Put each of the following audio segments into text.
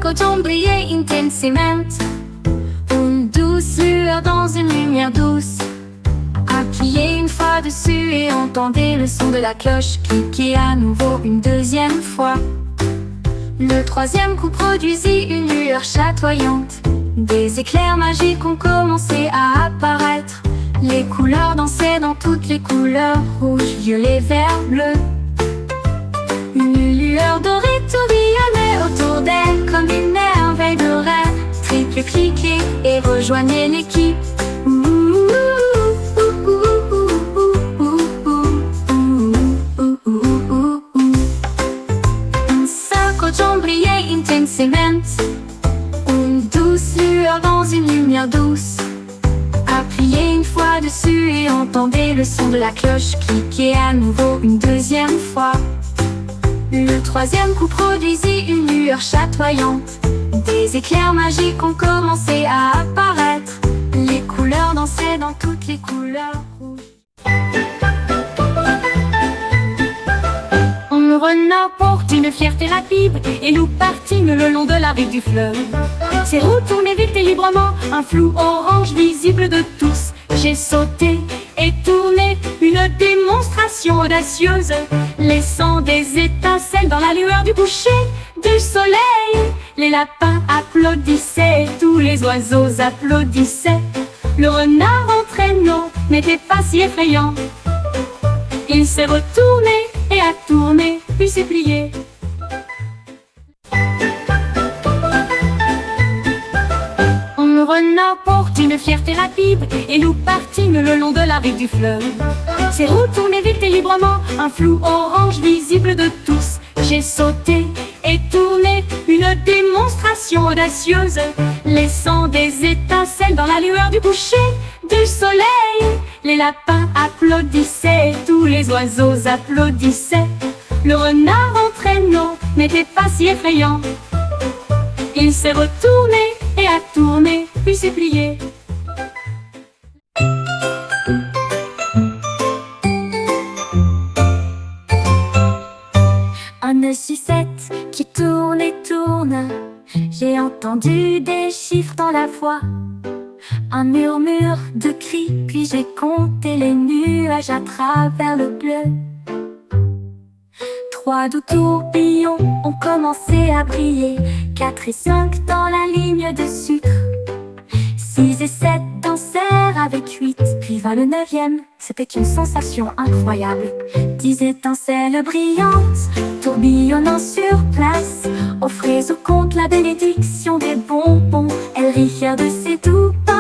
coton brillait intensément. Une douce lueur dans une lumière douce. Appuyez une fois dessus et entendez le son de la cloche cliquer à nouveau une deuxième fois. Le troisième coup produisit une lueur chatoyante. Des éclairs magiques ont commencé à apparaître. Les couleurs dansaient dans toutes les couleurs, rouge, violet, vert, bleu. Une lueur dorée tourbillonnait autour d'elle comme une merveille de rêve. Triple cliquez et rejoignez l'équipe. Brillait intensément. Une douce lueur dans une lumière douce. Appuyez une fois dessus et entendez le son de la cloche cliquer à nouveau une deuxième fois. Le troisième coup produisit une lueur chatoyante. Des éclairs magiques ont commencé à apparaître. Les couleurs dansaient dans toutes les couleurs rouges. Un renard porte une fierté rapide et nous partîmes le long de la rive du fleuve. Ses roues tournaient vite et librement, un flou orange visible de tous. J'ai sauté et tourné, une démonstration audacieuse, laissant des étincelles dans la lueur du coucher du soleil. Les lapins applaudissaient, tous les oiseaux applaudissaient. Le renard en traîneau n'était pas si effrayant. Il s'est retourné et a tourné, puis s'est plié. Un renard porte une fierté rapide et nous partîmes le long de la rive du fleuve. Ses roues tournaient vite et librement, un flou orange visible de tous. J'ai sauté et tourné, une démonstration audacieuse, laissant des étincelles dans la lueur du coucher du soleil. Les lapins applaudissaient, tous les oiseaux applaudissaient. Le renard en traîneau n'était pas si effrayant. Il s'est retourné et a tourné, puis s'est plié. Un sucette qui tourne et tourne. J'ai entendu des chiffres dans la voix. Un murmure de cris, puis j'ai compté les nuages à travers le bleu. 3 doux tourbillons ont commencé à briller. 4 et 5 dans la ligne de sucre. 6 et 7 dansèrent avec 8, puis vint le 9e. C'était une sensation incroyable. 10 étincelles brillantes, tourbillonnant sur place, offraient au compte la bénédiction des bonbons. Elles rient fières de ses doux pas.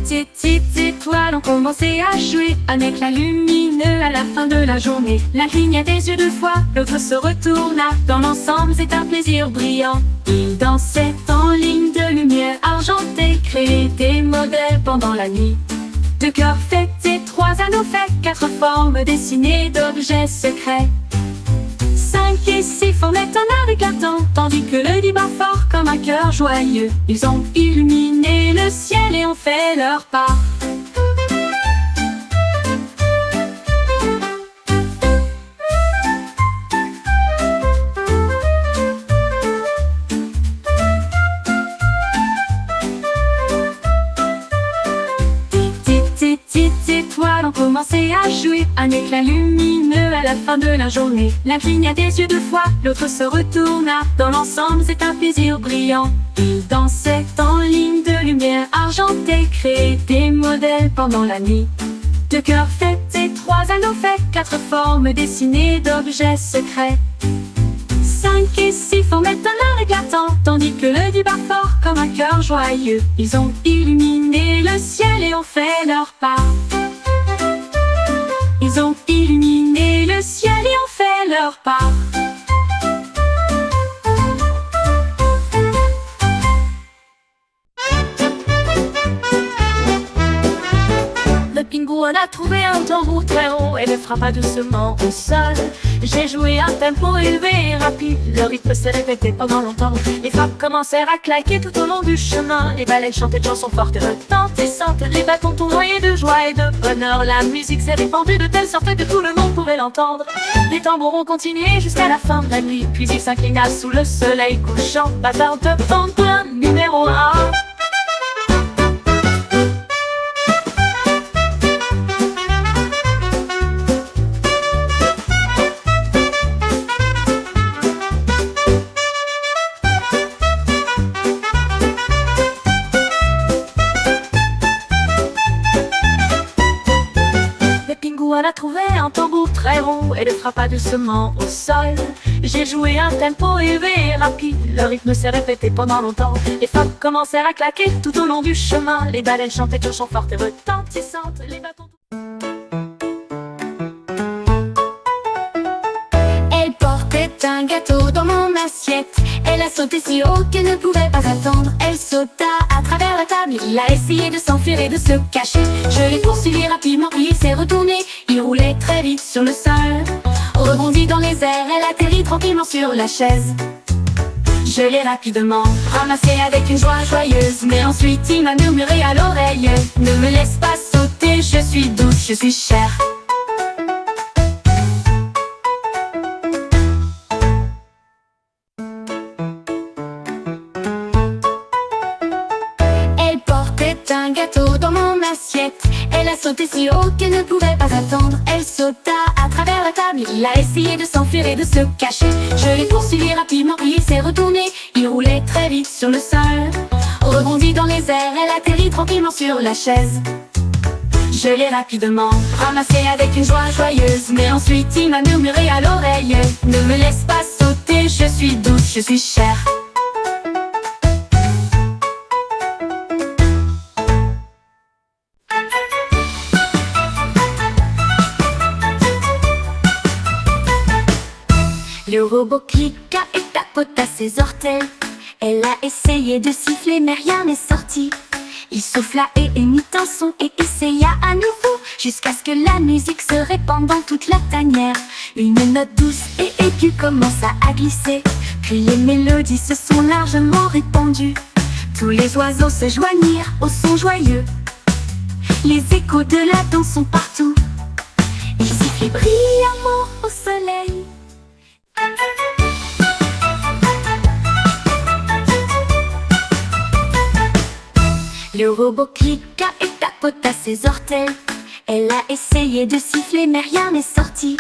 Petites étoiles ont commencé à jouer, un éclat lumineux à la fin de la journée. L'un cligna des yeux 2 fois, l'autre se retourna. Dans l'ensemble, c'est un plaisir brillant. Ils dansaient en ligne de lumière argentée, créaient des modèles pendant la nuit. 2 cœurs faits et 3 anneaux faits, 4 formes dessinées d'objets secrets. 5 et 6 formaient un art éclatant, tandis que le dit bat fort comme un cœur joyeux. Ils ont illuminé le ciel et ont fait leur part. Petites étoiles ont commencé à jouer, un éclat lumineux à la fin de la journée. L'un cligna des yeux 2 fois, l'autre se retourna. Dans l'ensemble, c'est un plaisir brillant. Ils dansaient en ligne de lumière argentée, créaient des modèles pendant la nuit. 2 cœurs faits et 3 anneaux faits, 4 formes dessinées d'objets secrets. 5 et 6 formaient un art éclatant, tandis que le dit bat fort comme un cœur joyeux. Ils ont illuminé le ciel et ont fait leur part. Ils ont illuminé le ciel et ont fait leur part. pingouin a trouvé un tambour très haut et le frappa doucement au sol. J'ai joué un tempo élevé et rapide, le rythme s'est répété pendant longtemps. Les frappes commencèrent à claquer tout au long du chemin. Les balais chantaient de chansons fortes et retentissantes. Les bâtons tournoyaient de joie et de bonheur. La musique s'est répandue de telle sorte que tout le monde pouvait l'entendre. Les tambours ont continué jusqu'à la fin de la nuit, puis il s'inclina sous le soleil couchant, battant de pingouin numéro 1. On a trouvé un tambour très rond et le frappa doucement au sol. J'ai joué un tempo élevé et rapide, le rythme s'est répété pendant longtemps. Les frappes commencèrent à claquer tout au long du chemin. Les baleines chantaient de chansons fortes et retentissantes. Les bâtons... Elle portait un gâteau dans mon assiette. Elle a sauté si haut qu'elle ne pouvait pas attendre. Elle sauta à travers la table. Il a essayé de s'enfuir et de se cacher. Je l'ai poursuivi rapidement, puis il s'est retourné. Il roulait très vite sur le sol. Rebondit dans les airs, elle atterrit tranquillement sur la chaise. Je l'ai rapidement ramassé avec une joie joyeuse. Mais ensuite il m'a murmuré à l'oreille: ne me laisse pas sauter, je suis douce, je suis chère. Un gâteau dans mon assiette. Elle a sauté si haut qu'elle ne pouvait pas attendre. Elle sauta à travers la table. Il a essayé de s'enfuir et de se cacher. Je l'ai poursuivi rapidement, puis il s'est retourné. Il roulait très vite sur le sol. Rebondit dans les airs, elle atterrit tranquillement sur la chaise. Je l'ai rapidement ramassé avec une joie joyeuse. Mais ensuite il m'a murmuré à l'oreille: ne me laisse pas sauter, je suis douce, je suis chère. Le robot cliqua et tapota ses orteils. Elle a essayé de siffler mais rien n'est sorti. Il souffla et émit un son et essaya à nouveau, jusqu'à ce que la musique se répande dans toute la tanière. Une note douce et aiguë commença à glisser, puis les mélodies se sont largement répandues. Tous les oiseaux se joignirent au son joyeux. Les échos de la danse sont partout. Ils sifflaient brillamment au soleil. Le robot cliqua et tapota ses orteils. Elle a essayé de siffler mais rien n'est sorti.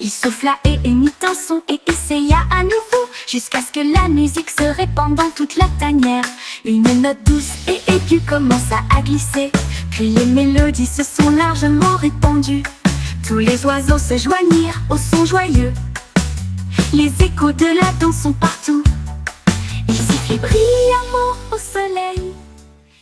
Il souffla et émit un son et essaya à nouveau, jusqu'à ce que la musique se répande dans toute la tanière. Une note douce et aiguë commença à glisser, puis les mélodies se sont largement répandues. Tous les oiseaux se joignirent au son joyeux. Les échos de la danse sont partout. Ils sifflaient brillamment au soleil.